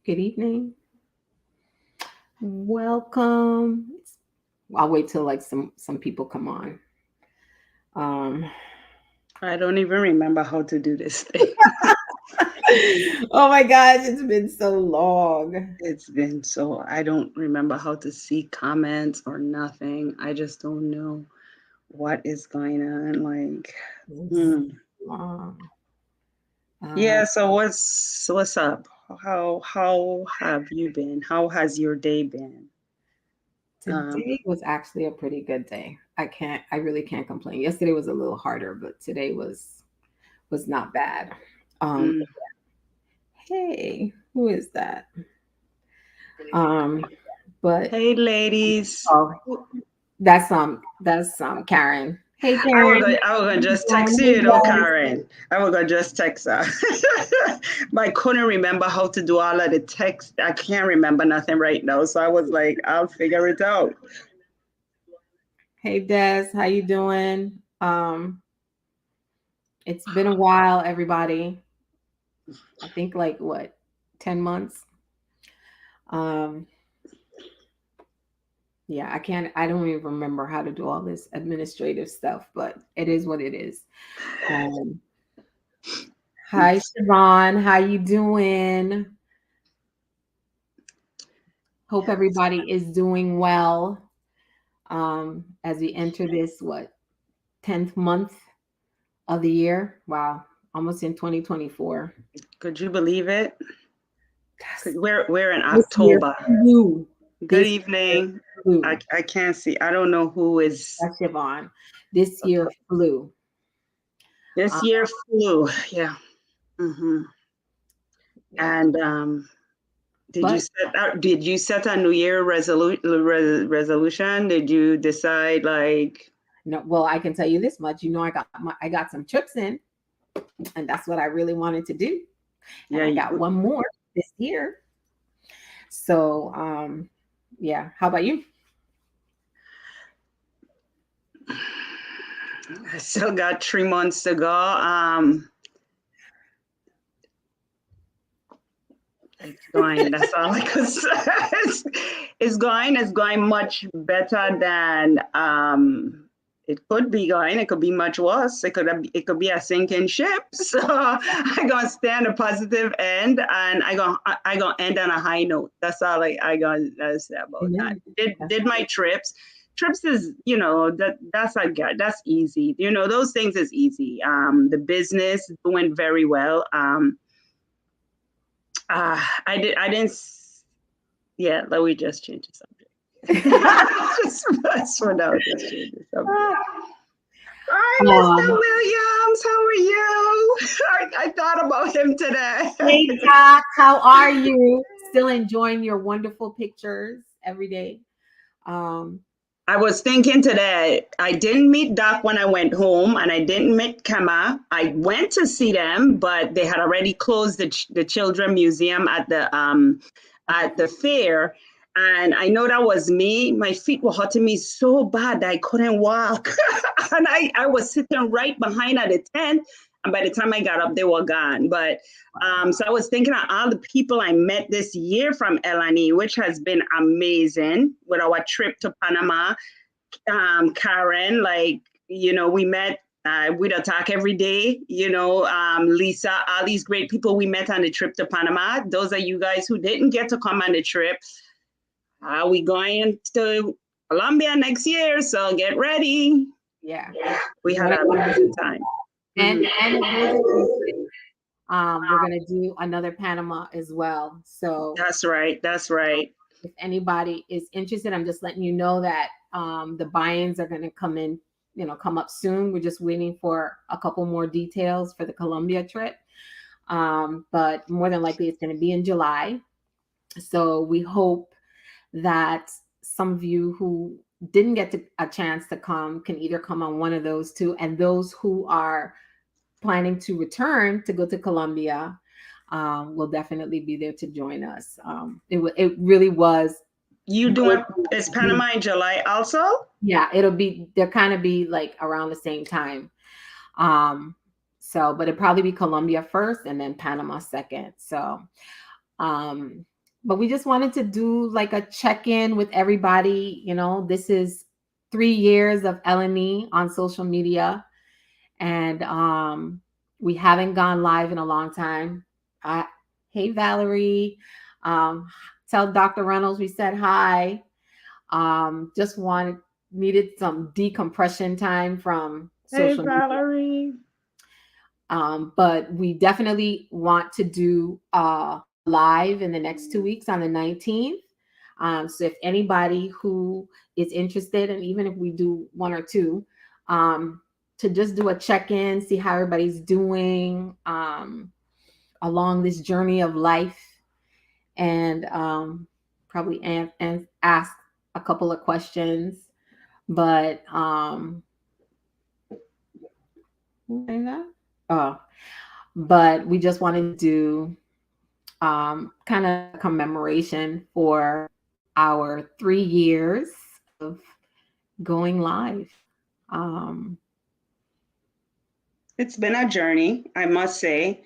Good evening. Welcome. I'll wait till like some people come on. Um I don't even remember how to do this thing. Oh my gosh, it's been so long. It's been so, I don't remember how to see comments or nothing. I just don't know what is going on. It's Hmm. long. Uh Yeah. So what's up? How have you been? How has your day been? Um, Today was actually a pretty good day. I really can't complain. Yesterday was a little harder, but today was not bad. Um mm, hey, who is that? Um but hey, ladies. oh, that's Karen. Hey Karen. I was gonna How's it just text going? you, Hey Des. Karen. I was gonna just text her, but I couldn't remember how to do all of the text. I can't remember nothing right now, so I was like, I'll figure it out. Hey Des, how you doing? It's been a while, everybody. I think like what, 10 months? Um, yeah, I don't even remember how to do all this administrative stuff, but it is what it is. Um, Hi Siobhan, how you doing? Hope everybody is doing well. As we enter this what, 10th month of the year. Wow, almost in 2024. Could you believe it? We're in This year October. flew. Good This year evening. flew. I can't see. I don't know who is. That's Siobhan. This year Okay. flew. This Um, year flew. Yeah. hmm yeah, And but did you set a New Year resolution? Did you decide like? no. Well, I can tell you this much. I got some trips in, and that's what I really wanted to do. And Yeah. I got one more this year. So, yeah. How about you? I still got 3 months to go. It's going. That's all I could say. It's going. It's going much better than it could be going. It could be much worse. It could be a sinking ship. So I gonna stay on the positive end, and I gonna end on a high note. That's all I gonna say about that. Amen. That's Did my trips. Trips is, that's I got. That's easy. Those things is easy. The business doing very well. I didn't. Yeah, let me just change the subject. Just for now, just change the subject. Hi, Mr. um, Williams. How are you? I thought about him hey today. Doc, how are you? Still enjoying your wonderful pictures every day. Um, I was thinking today, I didn't meet Doc when I went home, and I didn't meet Kama. I went to see them, but they had already closed the children museum at the fair. And I know that was me. My feet were hurting me so bad that I couldn't walk. And I was sitting right behind at the tent. And by the time I got up, they were gone. But so I was thinking of all the people I met this year from LNE, which has been amazing with our trip to Panama. Karen, we met. We'd talk every day, Lisa, all these great people we met on the trip to Panama. Those are you guys who didn't get to come on the trip. We going to Colombia next year, so get ready. yeah. We had Right. an amazing time. And Mhm. and it goes inclusive. We're gonna do another Panama as well. So That's right. That's right. if anybody is interested, I'm just letting you know that the buy-ins are gonna come in, come up soon. We're just waiting for a couple more details for the Colombia trip. But more than likely it's gonna be in July. So we hope that some of you who didn't get a chance to come can either come on one of those two, and those who are planning to return to go to Colombia will definitely be there to join us. It really was You good. doing is Panama in July also? Yeah, they'll kind of be like around the same time. Um, but it'll probably be Colombia first and then Panama second. So, um, but we just wanted to do like a check-in with everybody. This is 3 years of LNE on social media, and we haven't gone live in a long time. Hey Valerie, um, tell Dr. Reynolds we said hi. Just needed some decompression time from Hey, social media. Valerie. But we definitely want to do a live in the next 2 weeks on the 19th. So if anybody who is interested, and even if we do one or two, to just do a check-in, see how everybody's doing along this journey of life, and probably and ask a couple of questions. But oh, but we just wanted to do kind of commemoration for our 3 years of going live. It's been a journey, I must say.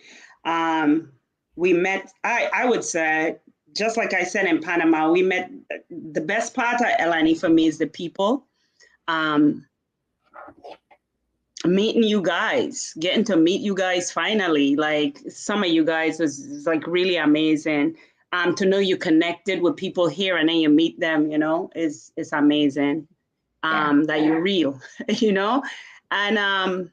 We met, I would say, just like I said in Panama, we met. The best part of LNE for me is the people. Meeting you guys, getting to meet you guys finally. Like some of you guys was like really amazing. To know you connected with people here and then you meet them, is amazing. That you're real, and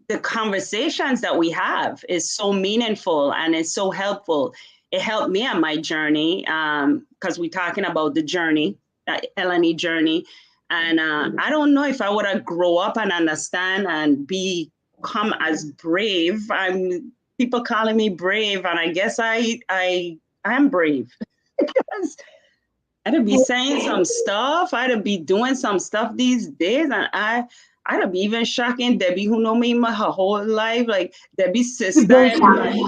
the conversations that we have is so meaningful and it's so helpful. It helped me on my journey because we're talking about the journey, LNE journey. And I don't know if I would have grown up and understand and become as brave. People calling me brave, and I guess I am brave because I'd be saying some stuff. I'd be doing some stuff these days, and I'd be even shocking Debbie, who know me her whole life, like Debbie's You've sister. been shocking me.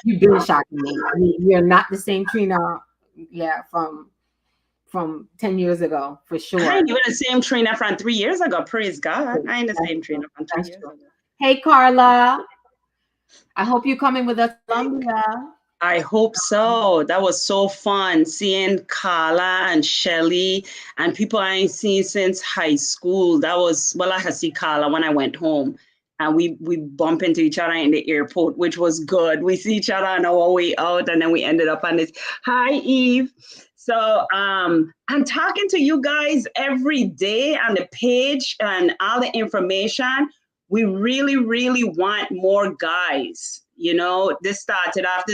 You've been shocking me. You're not the same Trina, from 10 years ago, for sure. I ain't even the same Trina from 3 years ago. Praise God. I ain't the same Trina from 3 years ago. Hey, Carla. I hope you're coming with us to Colombia. I hope so. That was so fun seeing Carla and Shelly and people I ain't seen since high school. I had seen Carla when I went home, and we bump into each other in the airport, which was good. We see each other on our way out, and then we ended up on this. Hi, Eve. So I'm talking to you guys every day on the page and all the information. We really, really want more guys. This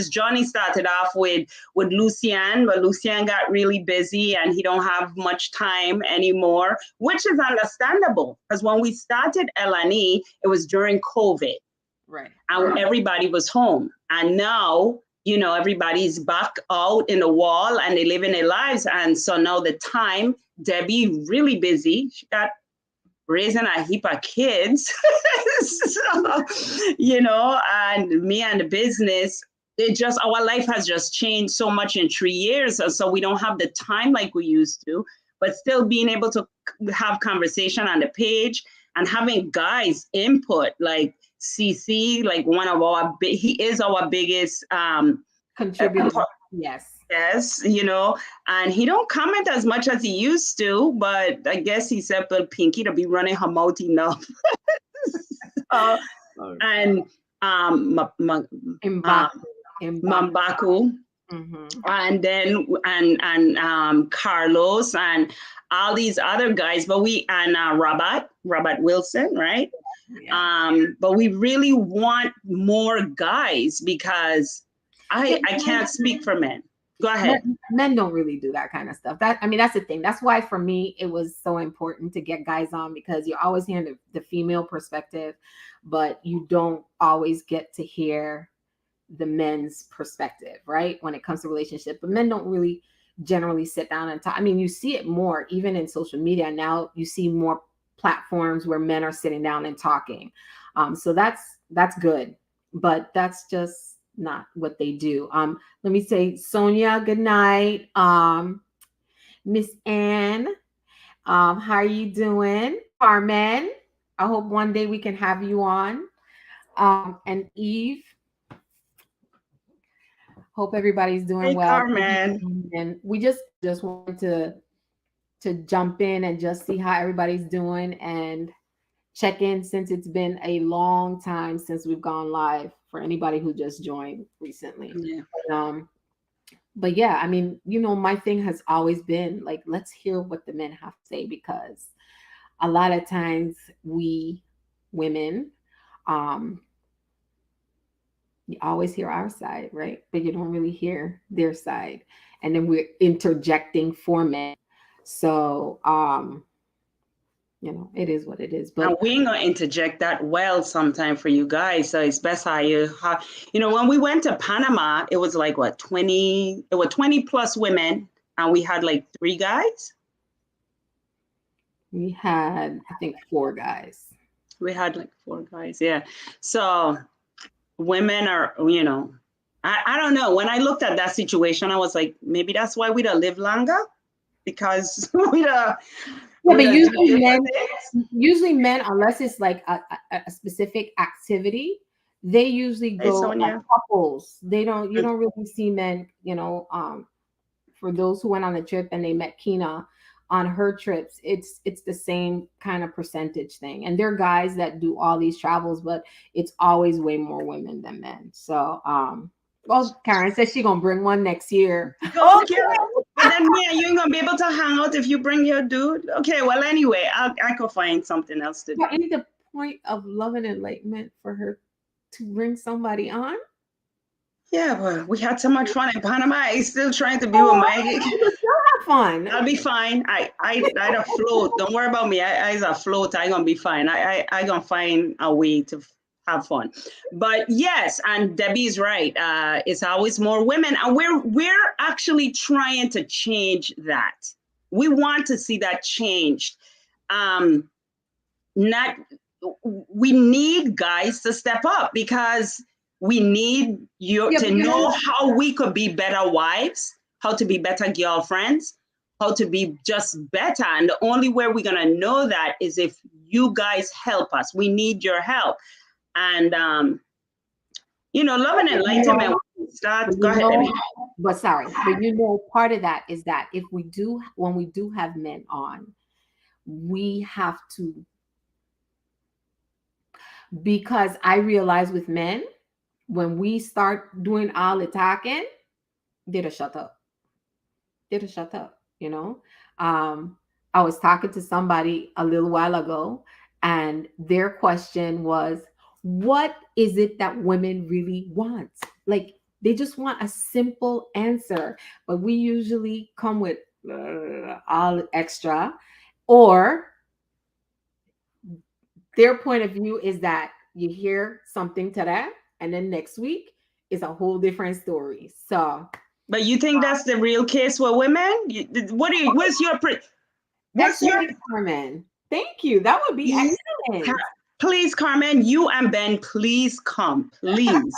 journey started off with Lucien, but Lucien got really busy and he don't have much time anymore, which is understandable because when we started LNE, it was during COVID. Right. And everybody was home. And now, everybody's back out in the wall and they live in their lives. And so now the time, Debbie really busy. She got raising a heap of kids. So, and me and the business, our life has just changed so much in 3 years. So we don't have the time like we used to, but still being able to have conversation on the page and having guys input, like CC, like he is our biggest contributor. Yes. Yes, and he don't comment as much as he used to, but I guess he said, "But Pinky to be running her mouth enough." And Mambaku, and then and Carlos and all these other guys, but Robert Wilson, right? Yeah. But we really want more guys because I can't speak for men. Go ahead. Men don't really do that kind of stuff. That's the thing. That's why for me, it was so important to get guys on, because you're always hearing the female perspective, but you don't always get to hear the men's perspective, right? When it comes to relationship, but men don't really generally sit down and talk. You see it more, even in social media. Now you see more platforms where men are sitting down and talking. So that's good, but that's just not what they do. Let me say, Sonia, good night. Miss Ann, how are you doing? Carmen, I hope one day we can have you on. And Eve, Hope everybody's doing Hey, well. Carmen. And we just wanted to jump in and just see how everybody's doing and check in since it's been a long time since we've gone live for anybody who just joined recently. Yeah. Um, but yeah, I mean, my thing has always been like, let's hear what the men have to say, because a lot of times we women, um, you always hear our side, right? But you don't really hear their side. And then we're interjecting for men. So, it is what it is. And But we ain't gonna interject that well sometime for you guys. So it's best how when we went to Panama, it was like what, 20, it was 20 plus women, and we had like 3 guys. we had, I think, 4 guys. We had like 4 guys, yeah. So women are, I don't know. When I looked at that situation, I was like, maybe that's why we don't live longer, because we don't. Yeah, but usually men, unless it's like a specific activity, they usually Hey, go as Sonia. couples. You don't really see men, for those who went on the trip and they met Kina on her trips, it's the same kind of percentage thing. And there are guys that do all these travels, but it's always way more women than men. So well, Karen says she's gonna bring one next year. Okay. But then me and you ain't gonna be able to hang out if you bring your dude. Okay, well anyway, I could find something else to do. But ain't the point of love and enlightenment for her to bring somebody on? Yeah, but we had so much fun in Panama. I still trying to be with Oh, my. you still have fun. I'll be fine. I afloat. Don't worry about me. I's afloat. I gonna be fine. I gonna find a way to have fun. But yes, and Debbie's right. It's always more women, and we're actually trying to change that. We want to see that changed. Not We need guys to step up, because we need you to know how we could be better wives, how to be better girlfriends, how to be just better. And the only way we're going to know that is if you guys help us. We need your help. And, love and enlightenment. Go ahead, Debbie. But part of that is that when we do have men on, we have to, because I realize with men, when we start doing all the talking, they'll shut up. I was talking to somebody a little while ago, and their question was, what is it that women really want? Like, they just want a simple answer, but we usually come with all extra, or their point of view is that you hear something today, and then next week is a whole different story. So, but you think that's the real case with women? What's your Carmen? Thank you. That would be excellent. Please, Carmen, you and Ben, please come, please.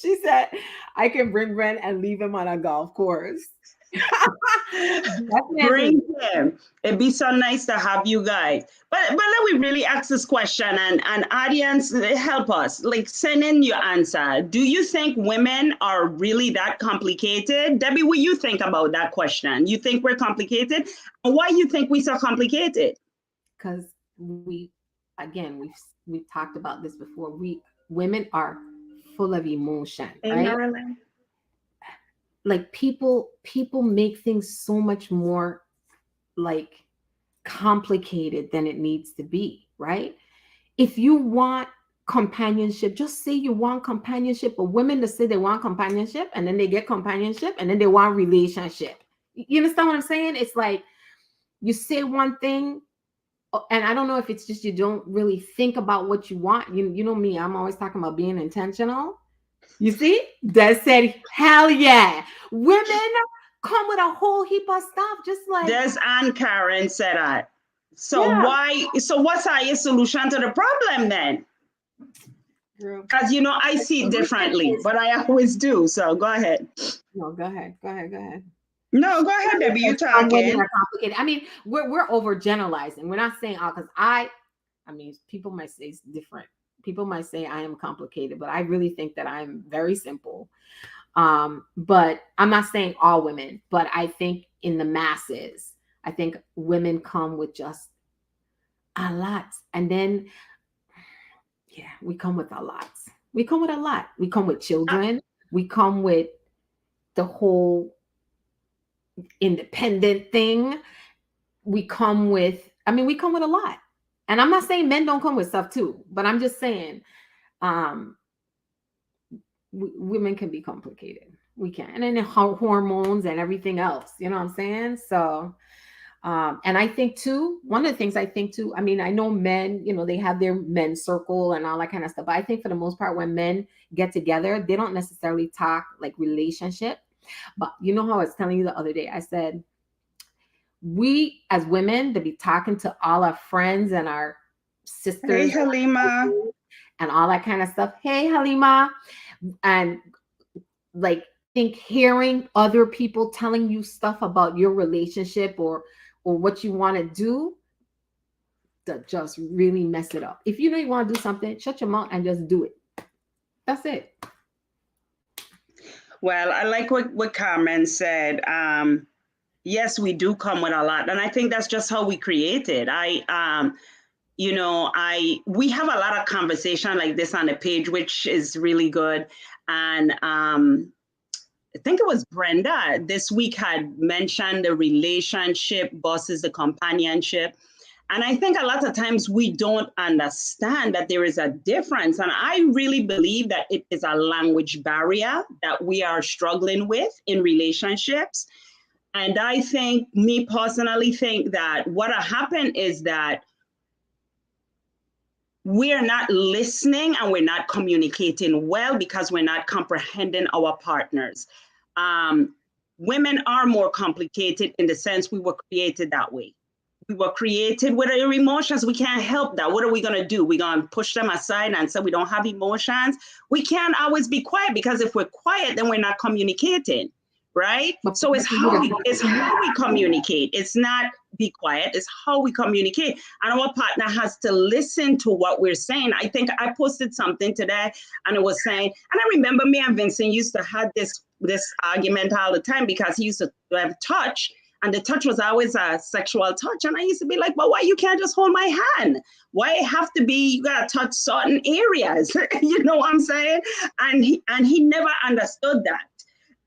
She said, I can bring Ben and leave him on a golf course. Bring him. It'd be so nice to have you guys. But let me really ask this question, and audience, help us. Like, send in your answer. Do you think women are really that complicated? Debbie, what you think about that question? You think we're complicated? And why you think we're so complicated? Because we've talked about this before. Women are full of emotion, right? Like people make things so much more like complicated than it needs to be, right? If you want companionship, just say you want companionship. But women that say they want companionship, and then they get companionship, and then they want relationship. You understand what I'm saying? It's like you say one thing, and I don't know if it's just you don't really think about what you want. You know me, I'm always talking about being intentional. You see, Des said, hell yeah. Women come with a whole heap of stuff, just like Des and Karen said that. So what's our solution to the problem then? Because I see it differently, but I always do. So go ahead. No, go ahead. No, go ahead, Debbie. You talking. I mean, we're overgeneralizing. We're not saying all, because I mean, people might say it's different people might say I am complicated, but I really think that I'm very simple. But I'm not saying all women, but I think in the masses, I think women come with just a lot. And then, yeah, we come with a lot. We come with a lot. We come with children. We come with the whole independent thing. We come with, I mean, we come with a lot. And I'm not saying men don't come with stuff too, but I'm just saying um, women can be complicated. We can. And then the hormones and everything else, you know what I'm saying? So, and I think too, one of the things I think too, I mean, I know men, you know, they have their men's circle and all that kind of stuff. But I think for the most part, when men get together, they don't necessarily talk like relationship. But you know how I was telling you the other day, I said, we as women to be talking to all our friends and our Hey, sisters Halima. and all that kind of stuff. Hey, Halima. And like, think hearing other people telling you stuff about your relationship or what you want to do, that just really mess it up. If you know you want to do something, shut your mouth and just do it. That's it. Well, I like what Carmen said. Yes, we do come with a lot. And I think that's just how we created. We have a lot of conversation like this on the page, which is really good. And I think it was Brenda this week had mentioned the relationship versus the companionship. And I think a lot of times we don't understand that there is a difference. And I really believe that it is a language barrier that we are struggling with in relationships. And I think, me personally think that what happened is that we're not listening and we're not communicating well because we're not comprehending our partners. Women are more complicated in the sense we were created that way. We were created with our emotions. We can't help that. What are we going to do? We're going to push them aside and say we don't have emotions. We can't always be quiet because if we're quiet, then we're not communicating, right? So it's how we communicate. It's not be quiet. It's how we communicate. And our partner has to listen to what we're saying. I think I posted something today and it was saying, and I remember me and Vincent used to have this argument all the time because he used to have touch. And the touch was always a sexual touch. And I used to be like, well, why you can't just hold my hand? Why it have to be, you got to touch certain areas? You know what I'm saying? And he never understood that.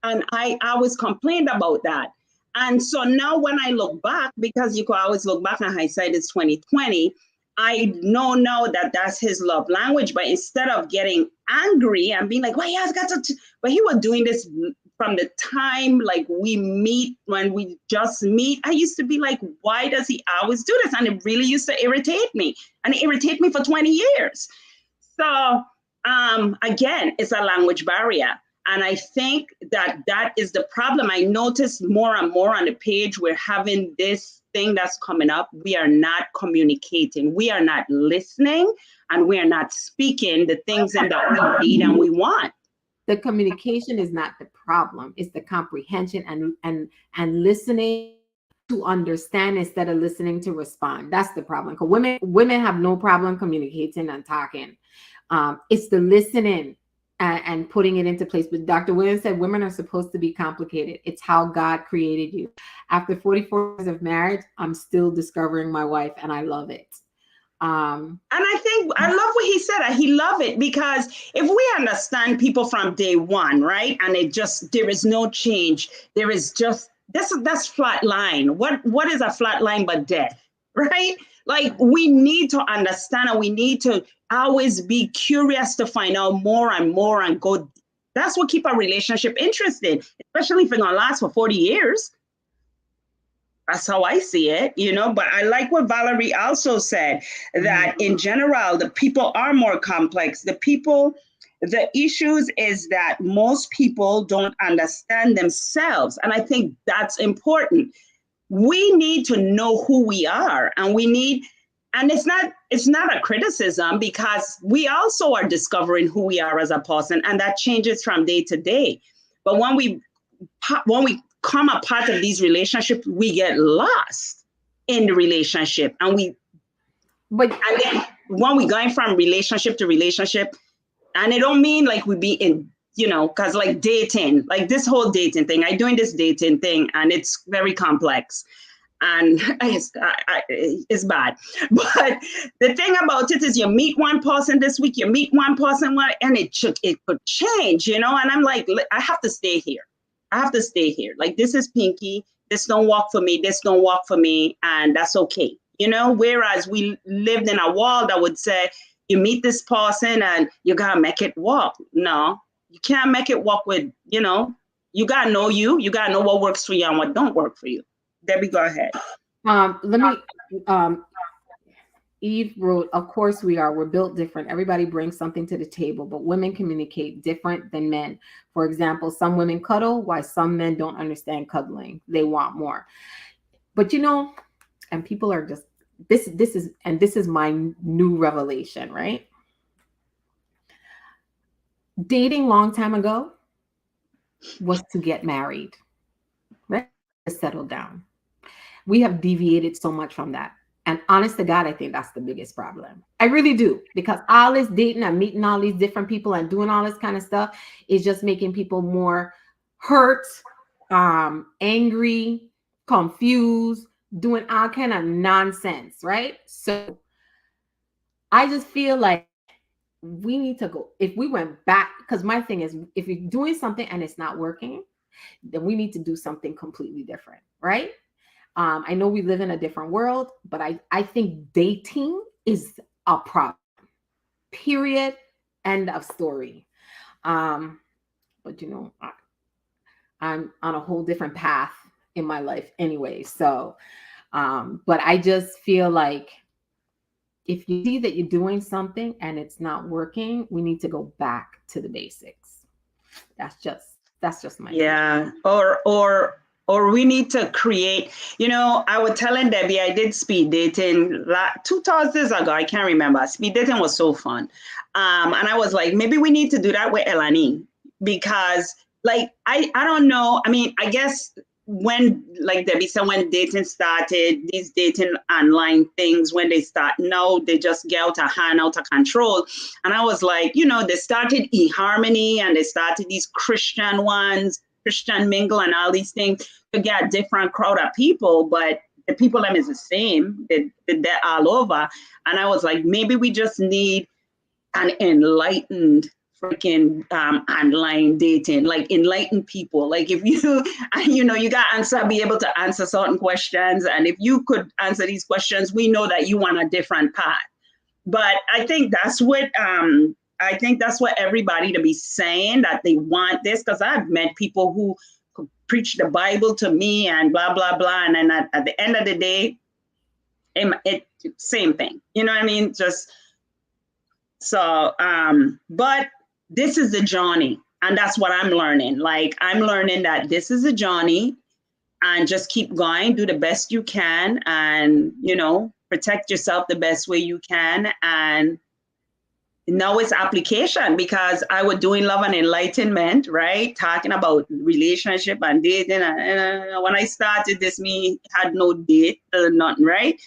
And I always complained about that. And so now when I look back, because you can always look back, and hindsight is 2020, I know now that that's his love language. But instead of getting angry and being like, well, yeah, I've got to, but he was doing this from the time like we meet, when we just meet. I used to be like, why does he always do this? And it really used to irritate me. And it irritated me for 20 years. So again, it's a language barrier. And I think that that is the problem. I noticed more and more on the page, we're having this thing that's coming up. We are not communicating. We are not listening, and we are not speaking the things that we need and we want. The communication is not the problem. It's the comprehension and listening to understand instead of listening to respond. That's the problem. Because women have no problem communicating and talking. It's the listening and putting it into place. But Dr. Williams said women are supposed to be complicated. It's how God created you. After 44 years of marriage, I'm still discovering my wife, and I love it. And I think I love what he said. He loved it because if we understand people from day one, right, and there is no change, there is just that's flat line. What is a flat line but death, right? Like, we need to understand, and we need to always be curious to find out more and more and go. That's what keep our relationship interesting, especially if it's gonna last for 40 years. That's how I see it, but I like what Valerie also said, that in general, the people are more complex. The issues is that most people don't understand themselves. And I think that's important. We need to know who we are, and it's not a criticism, because we also are discovering who we are as a person, and that changes from day to day. But when we come a part of these relationships, we get lost in the relationship, and when we going from relationship to relationship, and it don't mean like we be in, because like dating, like this whole dating thing, I doing this dating thing, and it's very complex, and it's bad. But the thing about it is, you meet one person this week, you meet one person, and it could change, and I'm like, I have to stay here. I have to stay here. Like, this is Pinky. This don't work for me. This don't work for me, and that's okay. Whereas we lived in a world that would say, you meet this person and you gotta make it work. No, you can't make it work with, you gotta know you gotta know what works for you and what don't work for you. Debbie, go ahead. Let me Eve wrote, of course we're built different. Everybody brings something to the table, but women communicate different than men. For example, some women cuddle, while some men don't understand cuddling. They want more. But and people are just, this is my new revelation, right? Dating long time ago was to get married, right? To settle down. We have deviated so much from that. And honest to God, I think that's the biggest problem. I really do. Because all this dating and meeting all these different people and doing all this kind of stuff is just making people more hurt, angry, confused, doing all kind of nonsense, right? So I just feel like we need to go, if we went back, because my thing is, if you're doing something and it's not working, then we need to do something completely different, right? I know we live in a different world, but I think dating is a problem. Period. End of story. But I'm on a whole different path in my life anyway. So, but I just feel like if you see that you're doing something and it's not working, we need to go back to the basics. That's just my yeah. Or we need to create, I was telling Debbie, I did speed dating 2 Thursdays ago. I can't remember. Speed dating was so fun. And I was like, maybe we need to do that with Elani, because like, I don't know. I mean, I guess when, like Debbie said, when dating started, these dating online things, when they start, now they just get out of hand, out of control. And I was like, they started eHarmony, and they started these Christian ones, Christian Mingle, and all these things to get a different crowd of people, but the people them is the same. They're all over. And I was like, maybe we just need an enlightened freaking online dating, like enlightened people. Like, if you you got be able to answer certain questions, and if you could answer these questions, we know that you want a different path. But I think that's what everybody to be saying, that they want this, because I've met people who preach the Bible to me and blah blah blah, and then at the end of the day, it same thing. You know what I mean? Just so. But this is the journey, and that's what I'm learning. Like, I'm learning that this is a journey, and just keep going, do the best you can, and protect yourself the best way you can, and now it's application, because I was doing love and enlightenment, right? Talking about relationship and dating. And when I started this, me had no date or nothing, right?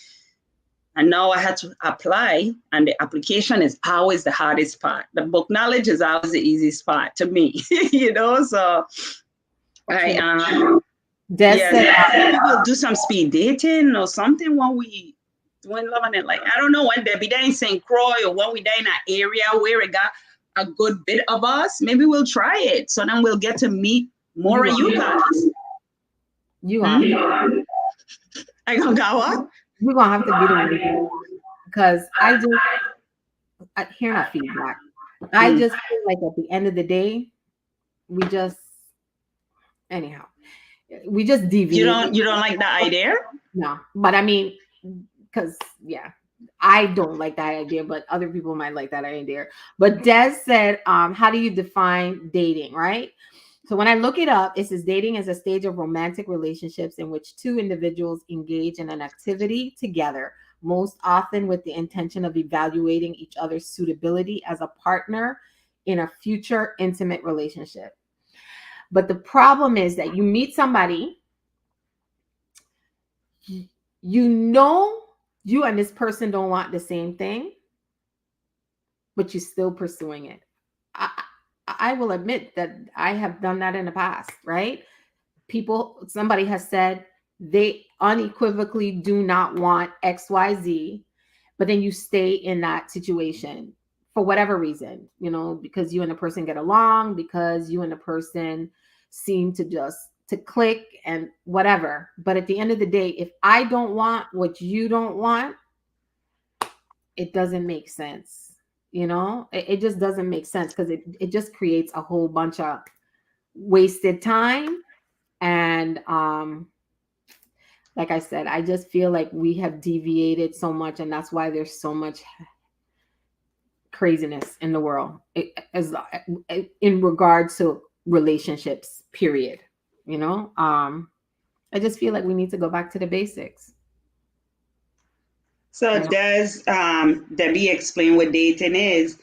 And now I had to apply, and the application is always the hardest part. The book knowledge is always the easiest part to me, so I we'll do some speed dating or something when we doing love and it. Like, I don't know, when they be there in St. Croix, or when we there in an area where it got a good bit of us, maybe we'll try it. So then we'll get to meet more of you guys. You are. I gonna go what? We're gonna have to be the one, because I hear that feedback. I just feel like at the end of the day, we just deviate. You don't like that idea? No, but I mean, because I don't like that idea, but other people might like that idea. But Des said, how do you define dating, right? So when I look it up, it says dating is a stage of romantic relationships in which two individuals engage in an activity together, most often with the intention of evaluating each other's suitability as a partner in a future intimate relationship. But the problem is that you meet somebody, you and this person don't want the same thing, but you're still pursuing it. I will admit that I have done that in the past, right? Somebody has said they unequivocally do not want XYZ, but then you stay in that situation for whatever reason, because you and the person get along, because you and the person seem to click and whatever. But at the end of the day, if I don't want what you don't want, it doesn't make sense. It just doesn't make sense, because it just creates a whole bunch of wasted time. And like I said, I just feel like we have deviated so much, and that's why there's so much craziness in the world, as in regards to relationships, period. I just feel like we need to go back to the basics. So does Debbie explain what dating is?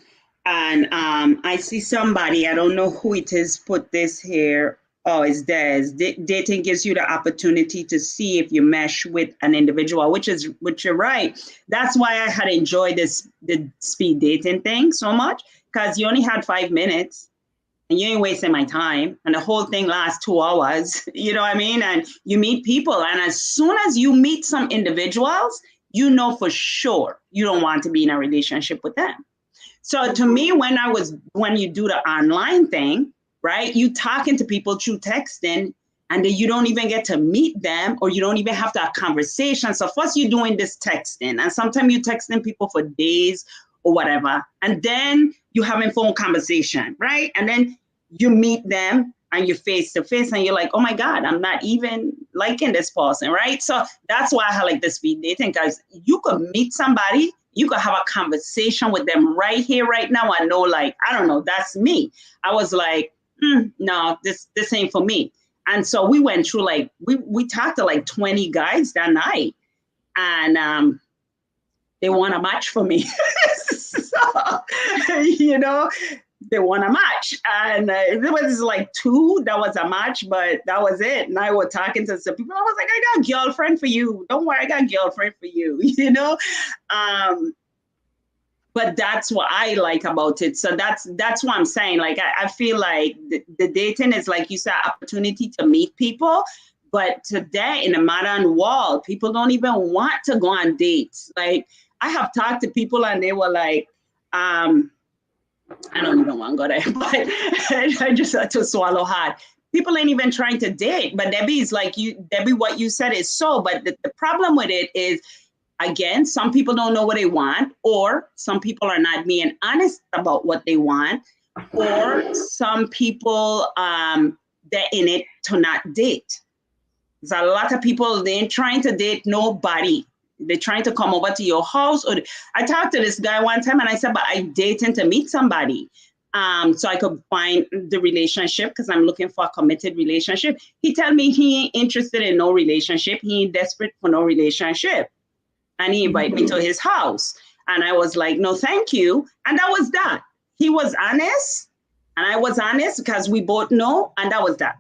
And I see somebody, I don't know who it is, put this here. Oh, it's Des. Dating gives you the opportunity to see if you mesh with an individual, which you're right. That's why I had enjoyed the speed dating thing so much, because you only had 5 minutes and you ain't wasting my time. And the whole thing lasts 2 hours, you know what I mean? And you meet people. And as soon as you meet some individuals, you know for sure you don't want to be in a relationship with them. So to me, when you do the online thing, right, you talking to people through texting, and then you don't even get to meet them, or you don't even have to have conversation. So first you're doing this texting, and sometimes you're texting people for days or whatever, and then you having phone conversation, right? And then you meet them and you're face to face, and you're like, oh my God, I'm not even liking this person, right? So that's why I like the speed dating, guys. You could meet somebody, you could have a conversation with them right here, right now. I know, like, I don't know, that's me. I was like, no, this ain't for me. And so we went through, like, we talked to like 20 guys that night, and they want a match for me. So, they want a match. And there was like 2 that was a match, but that was it. And I was talking to some people. I was like, I got a girlfriend for you. Don't worry, I got a girlfriend for you, But that's what I like about it. So that's what I'm saying. Like, I feel like the dating is, like you said, opportunity to meet people. But today in the modern world, people don't even want to go on dates. Like, I have talked to people and they were like, I don't even want to go there, but I just had to swallow hard. People ain't even trying to date. But Debbie is like, Debbie, what you said is so, but the problem with it is, again, some people don't know what they want, or some people are not being honest about what they want, or some people, they're in it to not date. There's a lot of people, they ain't trying to date nobody. They're trying to come over to your house. Or I talked to this guy one time and I said, but I dating to meet somebody. So I could find the relationship, because I'm looking for a committed relationship. He tell me he ain't interested in no relationship. He ain't desperate for no relationship. And he invited me to his house. And I was like, no, thank you. And that was that. He was honest. And I was honest, because we both know. And that was that.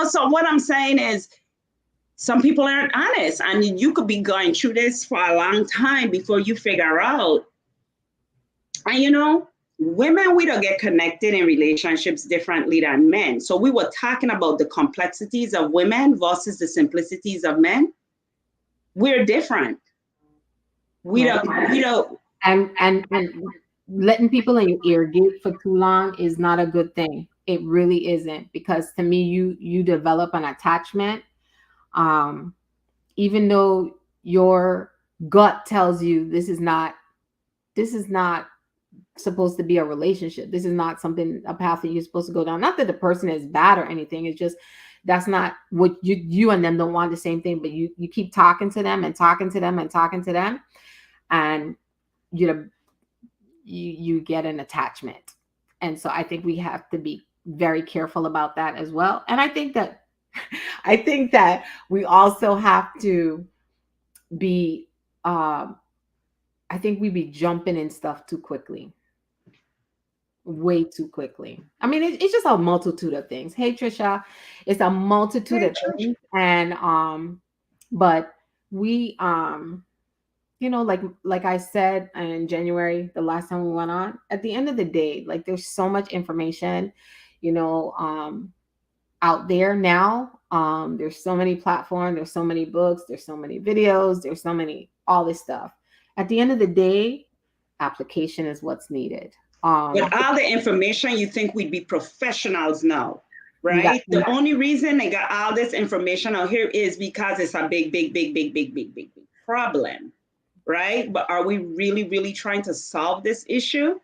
So what I'm saying is, some people aren't honest, and you could be going through this for a long time before you figure out. And women, we don't get connected in relationships differently than men. So we were talking about the complexities of women versus the simplicities of men. We're different. We don't. And letting people in your ear gate for too long is not a good thing. It really isn't, because to me, you develop an attachment. Even though your gut tells you this is not supposed to be a relationship. This is not a path that you're supposed to go down. Not that the person is bad or anything. It's just, that's not what you and them don't want the same thing, but you keep talking to them and talking to them and talking to them, and you get an attachment. And so I think we have to be very careful about that as well. And I think that we also have to be, I think we be jumping in stuff too quickly, way too quickly. I mean, it's just a multitude of things. Hey, Trisha, it's a multitude of things. And, but we, like I said in January, the last time we went on, at the end of the day, like there's so much information, you know, out there now. There's so many platforms, there's so many books, there's so many videos, there's so many all this stuff. At the end of the day, application is what's needed. With all the information, you think we'd be professionals now, You got right? The only reason they got all this information out here is because it's a big, big, big, big, big, big, big, big problem, right? But are we really, really trying to solve this issue?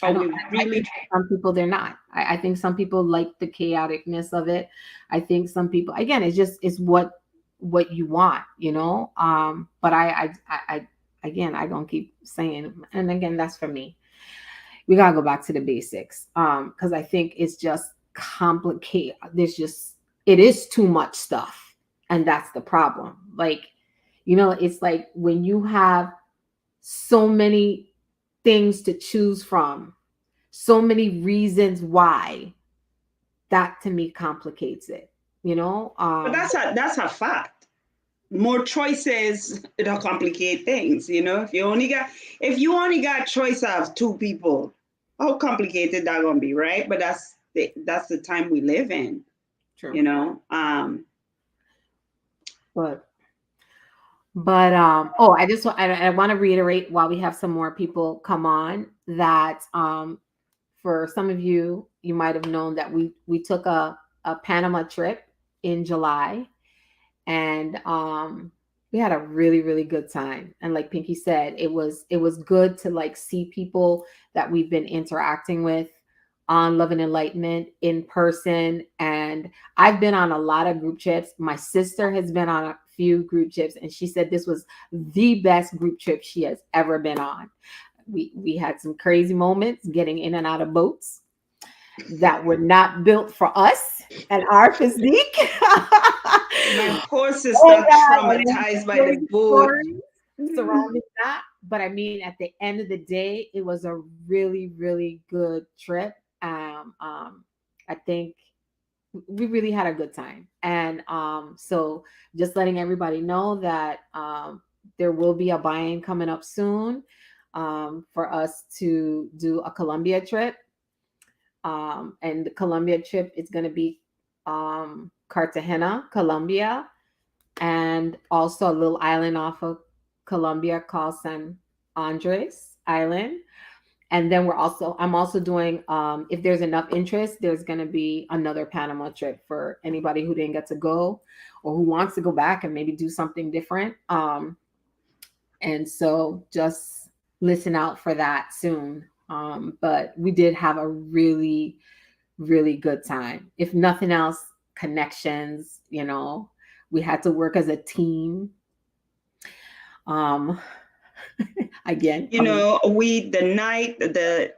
I Are don't. we I think really? some people they're not. I think some people like the chaoticness of it. I think some people, again, it's what you want, you know. But I again, I don't keep saying, and again, that's for me. We gotta go back to the basics, because I think it's just complicated. There's just it is too much stuff, and that's the problem. Like, it's like when you have so many things to choose from, so many reasons why, that to me complicates it, you know? But that's a fact. More choices, it'll complicate things. If you only got choice of two people, how complicated that gonna be, right? But that's the time we live in, True. you know. But oh, I want to reiterate while we have some more people come on that for some of you, you might have known that we took a Panama trip in July, and we had a really really good time. And like Pinky said, it was good to like see people that we've been interacting with on Love and Enlightenment in person. And I've been on a lot of group trips. My sister has been on a few group trips, and she said this was the best group trip she has ever been on. We had some crazy moments getting in and out of boats that were not built for us and our physique. My poor Oh sister God, and then traumatized by the crazy boat. stories surrounding that. But I mean, at the end of the day, it was a really, really good trip. I think we really had a good time. And so just letting everybody know that there will be a buy-in coming up soon for us to do a Colombia trip. And the Colombia trip is going to be Cartagena, Colombia, and also a little island off of Colombia called San Andres Island. And then I'm also doing, if there's enough interest, there's going to be another Panama trip for anybody who didn't get to go or who wants to go back and maybe do something different. And so just listen out for that soon. But we did have a really, really good time. If nothing else, connections, we had to work as a team. Um, again, We the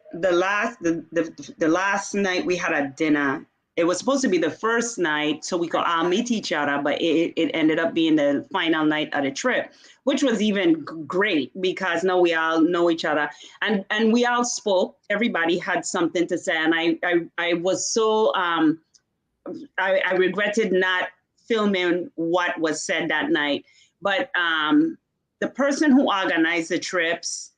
last night we had a dinner. It was supposed to be the first night so we could all meet each other, but it ended up being the final night of the trip, which was even great because now we all know each other, and we all spoke. Everybody had something to say, and I was so I regretted not filming what was said that night. But the person who organized the trips,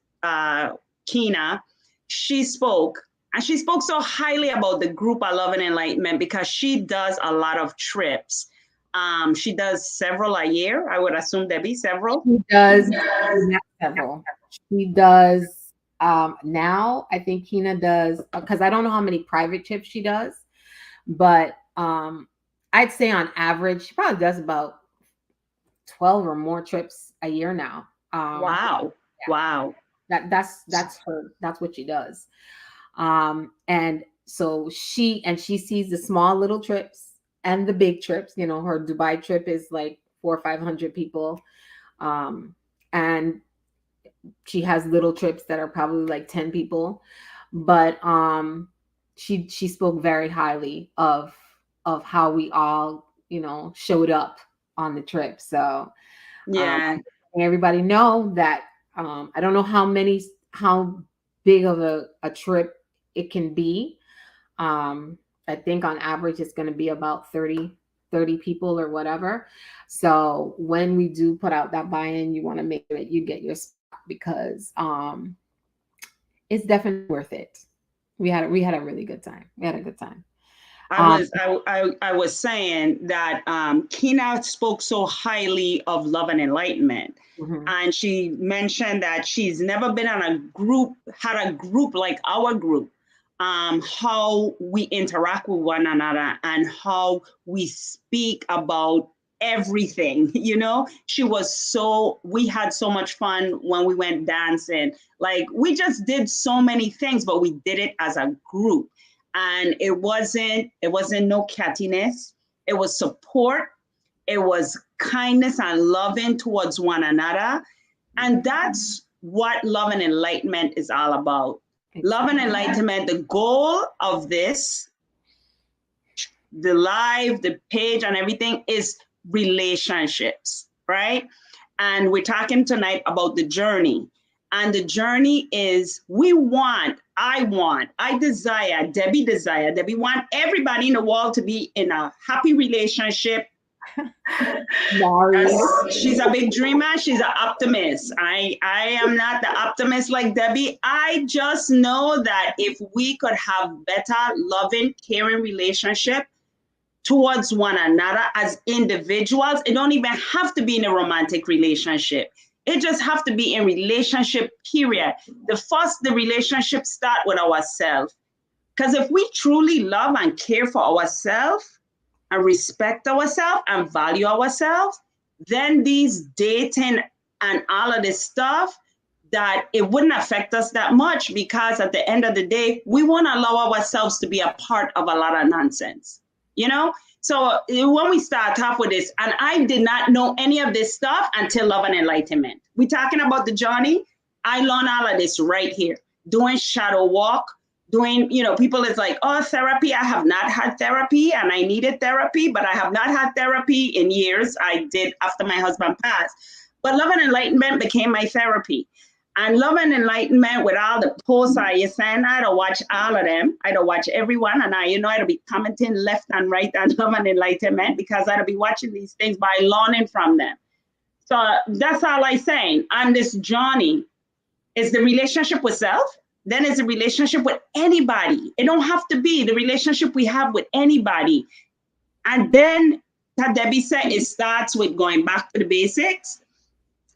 Kina, she spoke. And she spoke so highly about the group I Love and Enlightenment because she does a lot of trips. She does several a year. I would assume there be several. he does not several. He does now. I think Kina does, because I don't know how many private trips she does, but I'd say on average she probably does about 12 or more trips a year now. Wow. Yeah, Wow. that's what she does. And so she sees the small little trips and the big trips. Her Dubai trip is like 400 or 500 people. And she has little trips that are probably like 10 people. But she spoke very highly of how we all, showed up on the trip. So Yeah. everybody know that I don't know how big of a trip it can be. I think on average it's going to be about 30 30 people or whatever. So when we do put out that buy-in, you want to make sure that you get your spot, because it's definitely worth it. We had a really good time. We had a good time. Um, I was saying that Kina spoke so highly of love and enlightenment. mhm. And she mentioned that she's never been on a group, had a group like our group, how we interact with one another and how we speak about everything. We had so much fun when we went dancing. Like, we just did so many things, but we did it as a group. And it wasn't no cattiness. It was support. It was kindness and loving towards one another. And that's what love and enlightenment is all about. Love and enlightenment, the goal of this, the live, the page and everything, is relationships, right? And we're talking tonight about the journey. And the journey is, I desire, Debbie want everybody in the world to be in a happy relationship. She's a big dreamer. She's an optimist. I am not the optimist like Debbie. I just know that if we could have better, loving, caring relationship towards one another as individuals, it don't even have to be in a romantic relationship. It just have to be in relationship, period. The relationship start with ourselves. Because if we truly love and care for ourselves and respect ourselves and value ourselves, then these dating and all of this stuff, that it wouldn't affect us that much, because at the end of the day, we want to allow ourselves to be a part of a lot of nonsense, So when we start off with this, and I did not know any of this stuff until Love and Enlightenment. We talking about the journey. I learned all of this right here, doing shadow walk, doing, people is like, oh, therapy. I have not had therapy, and I needed therapy, but I have not had therapy in years. I did after my husband passed. But Love and Enlightenment became my therapy. And Love and Enlightenment, with all the posts I send, I'd watch all of them. I'd watch everyone. And I'd be commenting left and right on Love and Enlightenment, because I'd be watching these things by learning from them. So that's all I'm saying. On this journey is the relationship with self. Then it's a relationship with anybody. It don't have to be the relationship we have with anybody. And then, that Debbie said, it starts with going back to the basics.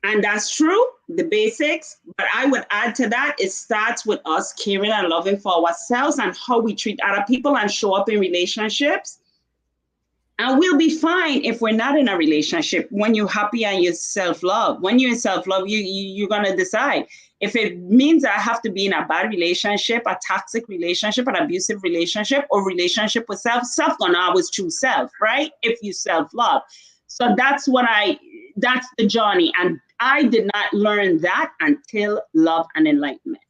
And that's true, the basics. But I would add to that, it starts with us caring and loving for ourselves and how we treat other people and show up in relationships. And we'll be fine if we're not in a relationship. When you're happy and you self-love, when you're in self-love, you're going to decide. If it means I have to be in a bad relationship, a toxic relationship, an abusive relationship, or relationship with self gonna always choose self, right? If you self-love. So that's the journey. And I did not learn that until Love and Enlightenment.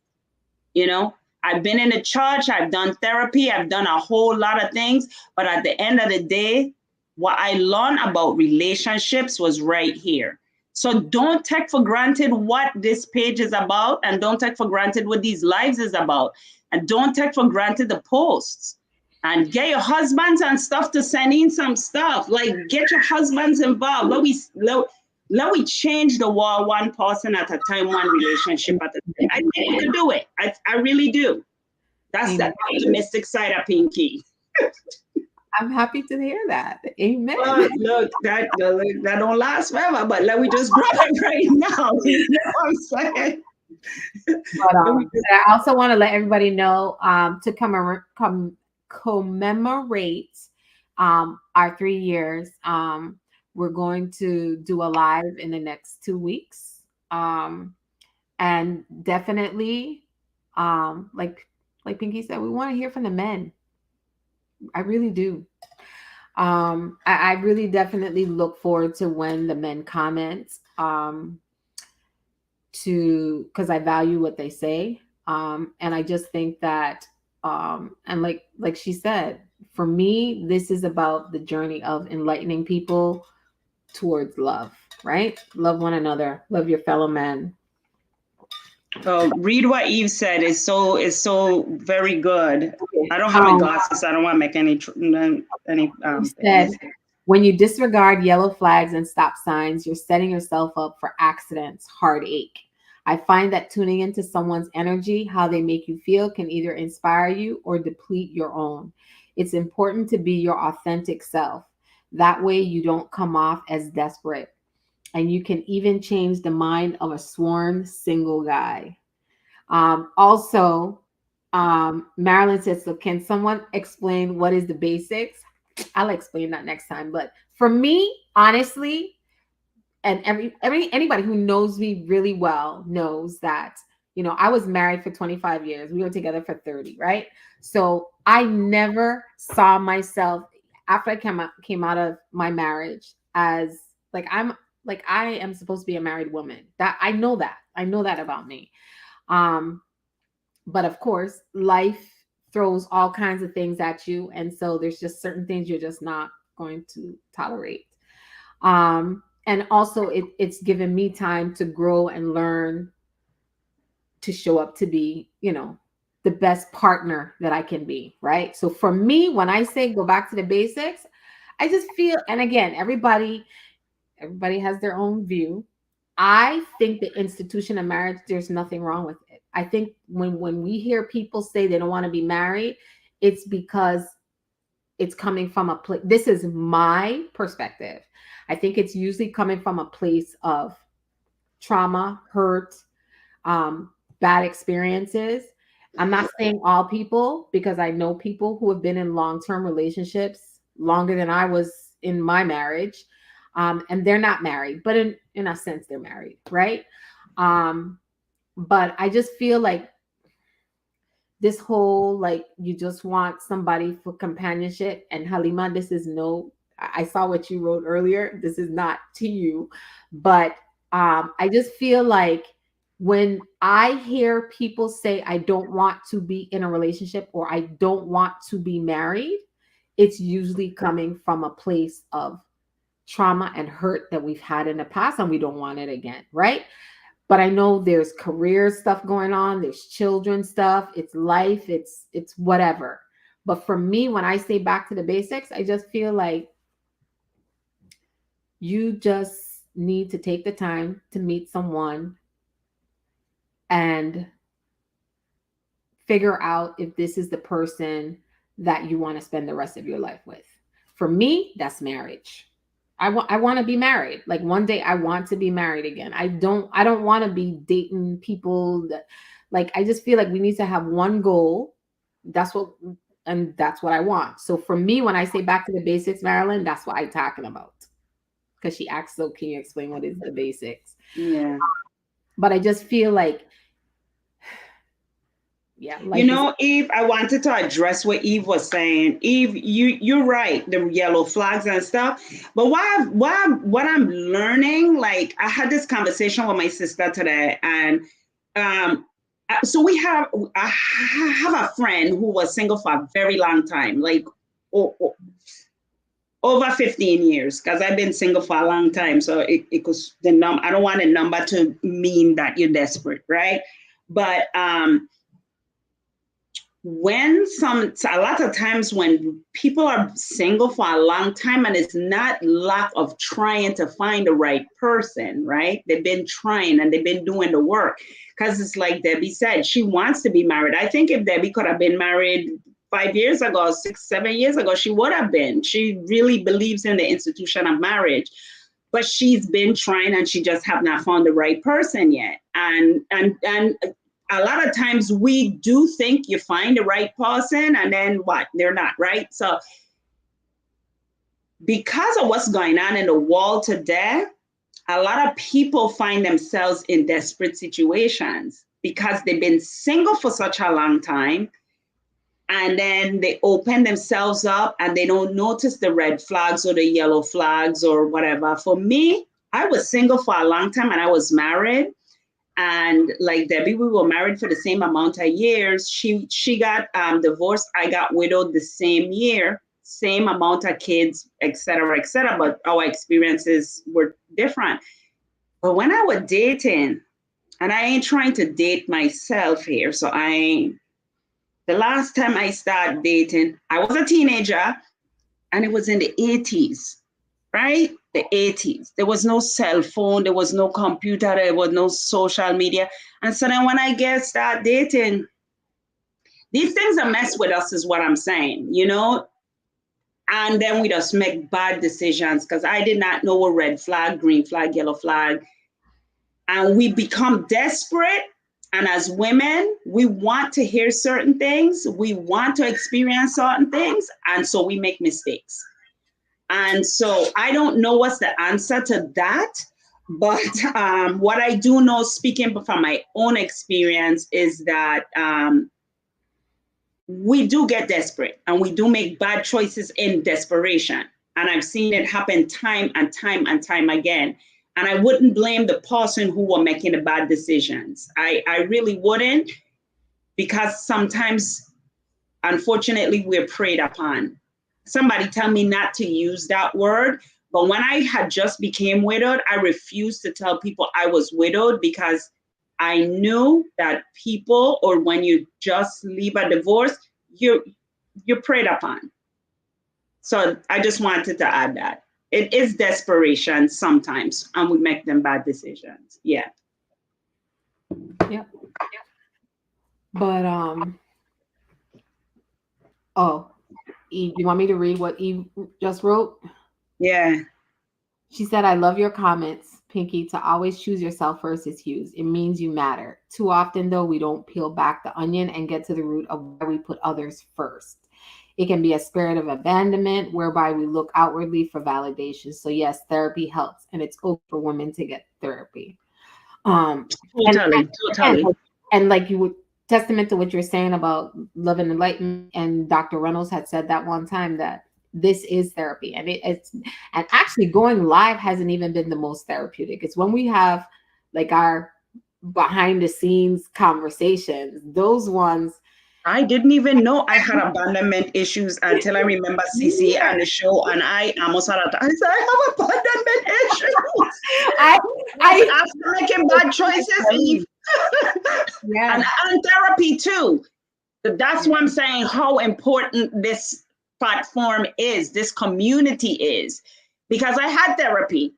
I've been in the church, I've done therapy, I've done a whole lot of things. But at the end of the day, what I learned about relationships was right here. So don't take for granted what this page is about, and don't take for granted what these lives is about. And don't take for granted the posts. And get your husbands and stuff to send in some stuff. Like, get your husbands involved. Let we change the world one person at a time, one relationship at a time. I think we can do it. I really do. That's the optimistic side of Pinky. I'm happy to hear that. Amen. Well, look, that don't last forever, but let me just grab it right now. You know what I'm saying? But I also want to let everybody know to commemorate our 3 years. We're going to do a live in the next 2 weeks. And definitely, like Pinky said, we want to hear from the men. I really do. I really definitely look forward to when the men comment, because I value what they say. And I just think that, and like she said, for me, this is about the journey of enlightening people towards love, right? Love one another, love your fellow men. Read what Eve said is so very good. Okay. I don't have my glasses, so I don't want to make any. Said, When you disregard yellow flags and stop signs, you're setting yourself up for accidents, heartache. I find that tuning into someone's energy, how they make you feel, can either inspire you or deplete your own. It's important to be your authentic self. That way, you don't come off as desperate. And you can even change the mind of a sworn single guy. Also, Marilyn says, so can someone explain what is the basics? I'll explain that next time. But for me, honestly, and anybody who knows me really well knows that, you know, I was married for 25 years. We were together for 30, right? So I never saw myself after I came out of my marriage as like I am supposed to be a married woman. That I know that. I know that about me. Um, but of course, life throws all kinds of things at you. And so there's just certain things you're just not going to tolerate. And also, it's given me time to grow and learn to show up to be, you know, the best partner that I can be. Right. So for me, when I say go back to the basics, I just feel, and again, everybody has their own view. I think the institution of marriage, there's nothing wrong with it. I think when we hear people say they don't want to be married, it's because it's coming from a place. This is my perspective. I think it's usually coming from a place of trauma, hurt, bad experiences. I'm not saying all people, because I know people who have been in long-term relationships longer than I was in my marriage, and they're not married, but in a sense, they're married, right? Um, but I just feel like this whole like you just want somebody for companionship. And Halima, this is no, I saw what you wrote earlier. This is not to you, but I just feel like when I hear people say I don't want to be in a relationship or I don't want to be married, it's usually coming from a place of trauma and hurt that we've had in the past and we don't want it again, right? But I know there's career stuff going on, there's children stuff, it's life, it's whatever. But for me, when I say back to the basics, I just feel like you just need to take the time to meet someone and figure out if this is the person that you want to spend the rest of your life with. For me, that's marriage. I want to be married. Like one day I want to be married again. I don't want to be dating people that, like, I just feel like we need to have one goal. That's what and that's what I want. So for me, when I say back to the basics, Marilyn, that's what I'm talking about. Because she asked, so can you explain what is the basics? Yeah. But I just feel like, yeah, You life is. know, Eve, I wanted to address what Eve was saying. Eve, you're right, the yellow flags and stuff. But what I'm learning, like I had this conversation with my sister today, and so I have a friend who was single for a very long time, like over 15 years, because I've been single for a long time. So it was I don't want a number to mean that you're desperate, right? But a lot of times when people are single for a long time, and it's not lack of trying to find the right person, right? They've been trying and they've been doing the work, because it's like Debbie said, she wants to be married. I think if Debbie could have been married 5 years ago, 6, 7 years ago, she would have been. She really believes in the institution of marriage, but she's been trying and she just have not found the right person yet. And a lot of times we do think you find the right person and then what? They're not, right? So because of what's going on in the world today, a lot of people find themselves in desperate situations because they've been single for such a long time. And then they open themselves up and they don't notice the red flags or the yellow flags or whatever. For me, I was single for a long time and I was married. And like Debbie, we were married for the same amount of years. She got divorced. I got widowed the same year, same amount of kids, et cetera, et cetera. But our experiences were different. But when I was dating, and I ain't trying to date myself here, so the last time I started dating, I was a teenager and it was in the 80s. right? The 80s. There was no cell phone, there was no computer, there was no social media. And so then when I start dating, these things are mess with us, is what I'm saying, you know? And then we just make bad decisions because I did not know a red flag, green flag, yellow flag. And we become desperate. And as women, we want to hear certain things. We want to experience certain things. And so we make mistakes. And so I don't know what's the answer to that. But what I do know, speaking from my own experience, is that we do get desperate and we do make bad choices in desperation. And I've seen it happen time and time and time again. And I wouldn't blame the person who were making the bad decisions. I really wouldn't, because sometimes, unfortunately, we're preyed upon. Somebody tell me not to use that word. But when I had just became widowed, I refused to tell people I was widowed because I knew that people, or when you just leave a divorce, you're preyed upon. So I just wanted to add that. It is desperation sometimes, and we make them bad decisions. Yeah. Yep. But oh, Eve, you want me to read what Eve just wrote? Yeah. She said, I love your comments, Pinky. To always choose yourself first is huge. It means you matter. Too often, though, we don't peel back the onion and get to the root of why we put others first. It can be a spirit of abandonment whereby we look outwardly for validation. So, yes, therapy helps, and it's okay for women to get therapy. Totally. And like you would, testament to what you're saying about love and enlightenment, and Dr. Reynolds had said that one time, that this is therapy. And it's, and actually going live hasn't even been the most therapeutic. It's when we have like our behind the scenes conversations, those ones. I didn't even know I had abandonment issues until I remember CC and the show, and I almost had I said, I have abandonment issues. After making bad choices, Eve. Yeah. And therapy too. That's what I'm saying, how important this platform is, this community is, because I had therapy.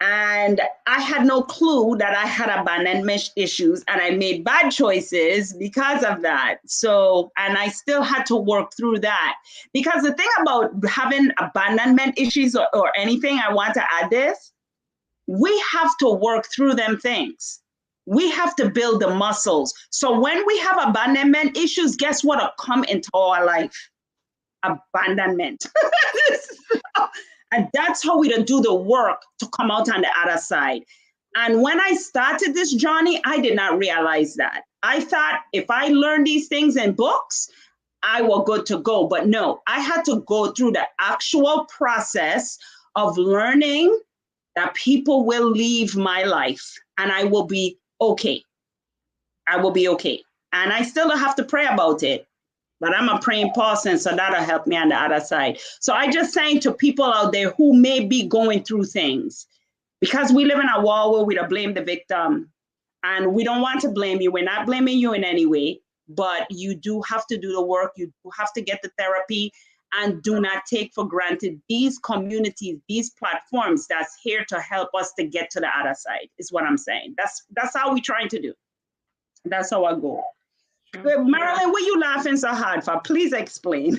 And I had no clue that I had abandonment issues, and I made bad choices because of that. So, and I still had to work through that. Because the thing about having abandonment issues or anything, I want to add this, we have to work through them things. We have to build the muscles. So when we have abandonment issues, guess what will come into our life? Abandonment. And that's how we do the work to come out on the other side. And when I started this journey, I did not realize that. I thought if I learned these things in books, I was good to go. But no, I had to go through the actual process of learning that people will leave my life and I will be okay. I will be okay. And I still have to pray about it. But I'm a praying person, so that'll help me on the other side. So I just saying to people out there who may be going through things, because we live in a world where we don't blame the victim, and we don't want to blame you. We're not blaming you in any way, but you do have to do the work. You do have to get the therapy, and do not take for granted these communities, these platforms that's here to help us to get to the other side, is what I'm saying. That's how we're trying to do. That's our goal. Marilyn, what are you laughing so hard for? Please explain.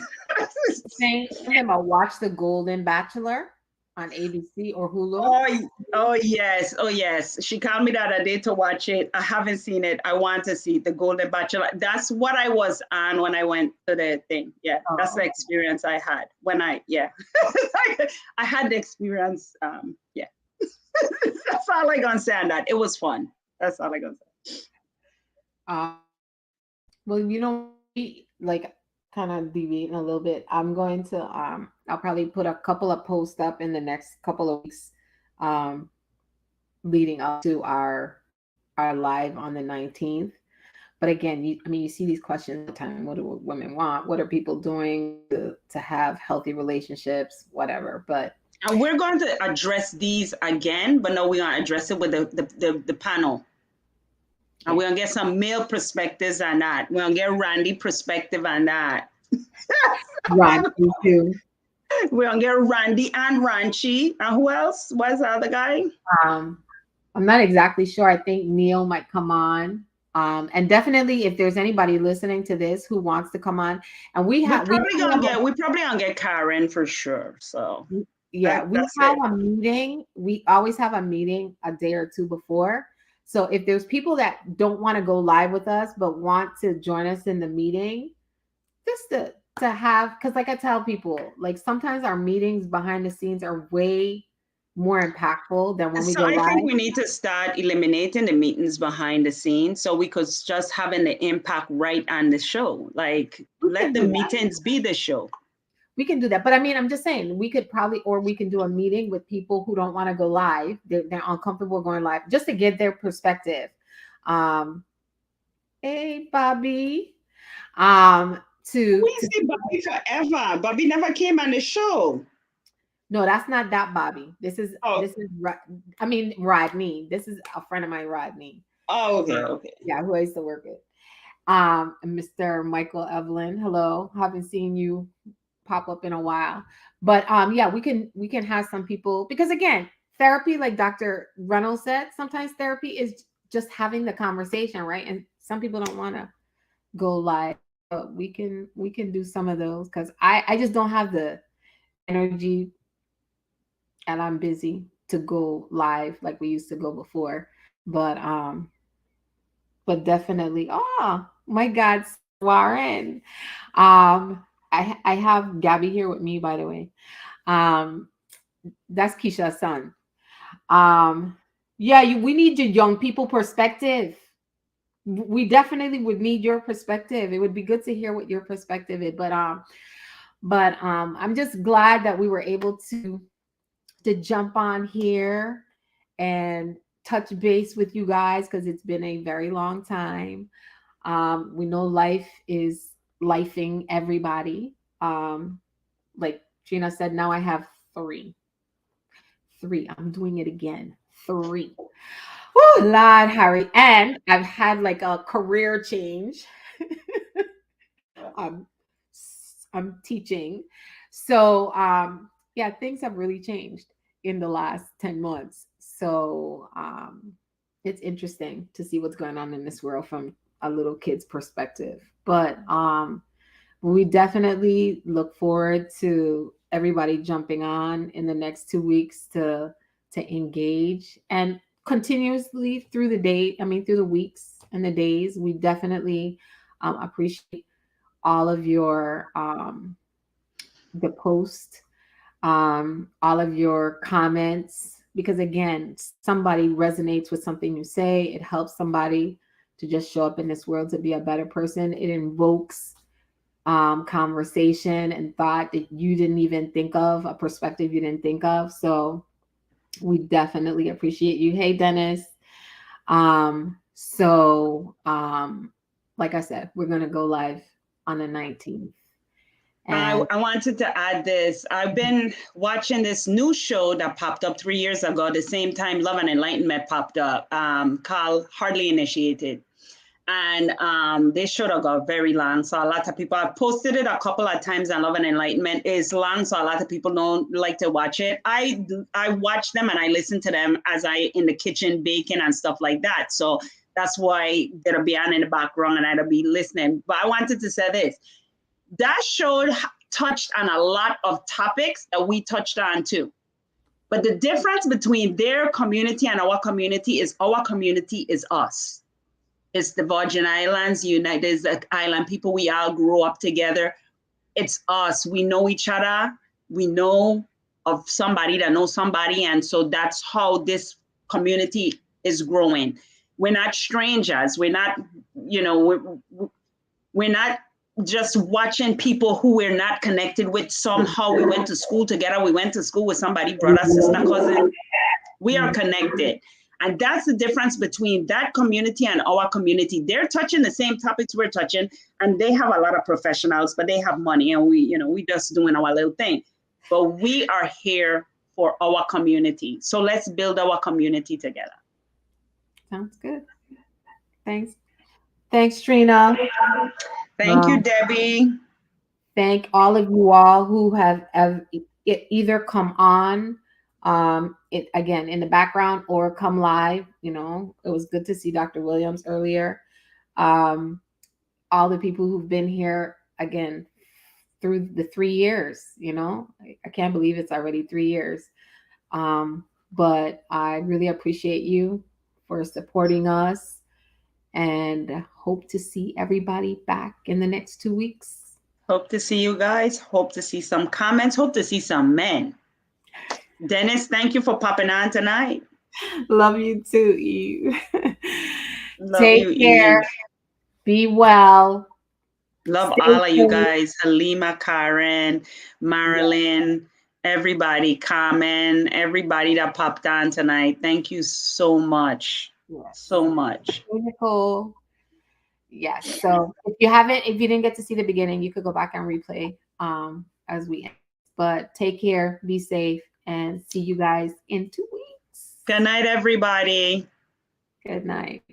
Saying about watch The Golden Bachelor on ABC or Hulu. Oh yes. She called me the other day to watch it. I haven't seen it. I want to see The Golden Bachelor. That's what I was on when I went to the thing. Yeah, that's the experience I had when I had the experience. Yeah. That's all I gonna say on that. It was fun. That's all I gonna say. Well, you know, like kind of deviating a little bit. I'm going to I'll probably put a couple of posts up in the next couple of weeks, leading up to our live on the 19th. But again, you see these questions all the time. What do women want? What are people doing to have healthy relationships? Whatever. But and we're going to address these again, but no, we're going to address it with the panel. And we're going to get some male perspectives on that. We're going to get Randy perspective on that. Randy too. We're gonna get Randy and Ranchi. And who else? What's the other guy? Um, I'm not exactly sure. I think Neil might come on. And definitely, if there's anybody listening to this who wants to come on, and We probably gonna get Karen for sure. So yeah, we that's have it. a meeting. We always have a meeting a day or two before. So if there's people that don't want to go live with us but want to join us in the meeting, just to have, because like I tell people, like sometimes our meetings behind the scenes are way more impactful than when we So go I think live. we need to start eliminating the meetings behind the scenes so we could just having the impact right on the show. Like We let can the do that. meetings be the show. We can do that. But I mean, I'm just saying we could probably, or we can do a meeting with people who don't want to go live. They're uncomfortable going live just to get their perspective. Um, hey, Bobby. Um, We to see Bobby forever. Bobby never came on the show. No, that's not that Bobby. Oh, I mean Rodney. This is a friend of mine, Rodney. oh, okay, okay. Yeah, who I used to work with. Mr. Michael Evelyn. Hello. Haven't seen you pop up in a while. But yeah, we can have some people, because again, therapy, like Dr. Reynolds said, sometimes therapy is just having the conversation, right? And some people don't want to go live. But we can do some of those because I just don't have the energy, and I'm busy to go live like we used to go before. But definitely, oh my God, Warren. I have Gabby here with me, by the way. Um, that's Keisha's son. Um, yeah, we need your young people perspective. We definitely would need your perspective. It would be good to hear what your perspective is. But I'm just glad that we were able to jump on here and touch base with you guys because it's been a very long time. We know life is lifing everybody. Like Gina said, now I have three. Three. I'm doing it again. Three. Woo, Lord Harry. And I've had like a career change. um, I'm teaching. So yeah, things have really changed in the last 10 months. So it's interesting to see what's going on in this world from a little kid's perspective. But we definitely look forward to everybody jumping on in the next 2 weeks to engage, and continuously through the day. I mean, through the weeks and the days. We definitely appreciate all of your the post, all of your comments, because again, somebody resonates with something you say. It helps somebody to just show up in this world to be a better person. It invokes conversation and thought that you didn't even think of, a perspective you didn't think of. So we definitely appreciate you. Hey, Dennis. Like I said, we're gonna go live on the 19th. And I wanted to add this. I've been watching this new show that popped up 3 years ago, the same time Love and Enlightenment popped up, called Hardly Initiated. And this show that got very long. So a lot of people, I've posted it a couple of times on Love and Enlightenment. It's long, so a lot of people don't like to watch it. I watch them and I listen to them as I in the kitchen baking and stuff like that. So that's why they'll be on in the background and I'll be listening. But I wanted to say this. That show touched on a lot of topics that we touched on too. But the difference between their community and our community is us. It's the Virgin Islands, United Island people. We all grew up together. It's us. We know each other. We know of somebody that knows somebody. And so that's how this community is growing. We're not strangers. We're not, we're not just watching people who we're not connected with. Somehow we went to school together. We went to school with somebody, brother, sister, cousin. We are connected. And that's the difference between that community and our community. They're touching the same topics we're touching, and they have a lot of professionals, but they have money, and we just doing our little thing. But we are here for our community. So let's build our community together. sounds good. Thanks. Thanks, Trina. Thank you, Debbie. thank all of you all who have either come on it again in the background or come live. You know, it was good to see Dr. Williams earlier. Um, all the people who've been here again through the 3 years. You know, I can't believe it's already 3 years. But I really appreciate you for supporting us and hope to see everybody back in the next 2 weeks. Hope to see you guys. Hope to see some comments. Hope to see some men. Dennis, thank you for popping on tonight. Love you too, Eve. Love Take you, care. Eve. Be well. Love Stay all of you safe. guys. Halima, Karen, Marilyn, everybody, Carmen, everybody that popped on tonight. Thank you so much. Yes. So much. Nicole. Yes. So if you didn't get to see the beginning, you could go back and replay as we end. But take care, be safe, and see you guys in 2 weeks. Good night, everybody. Good night.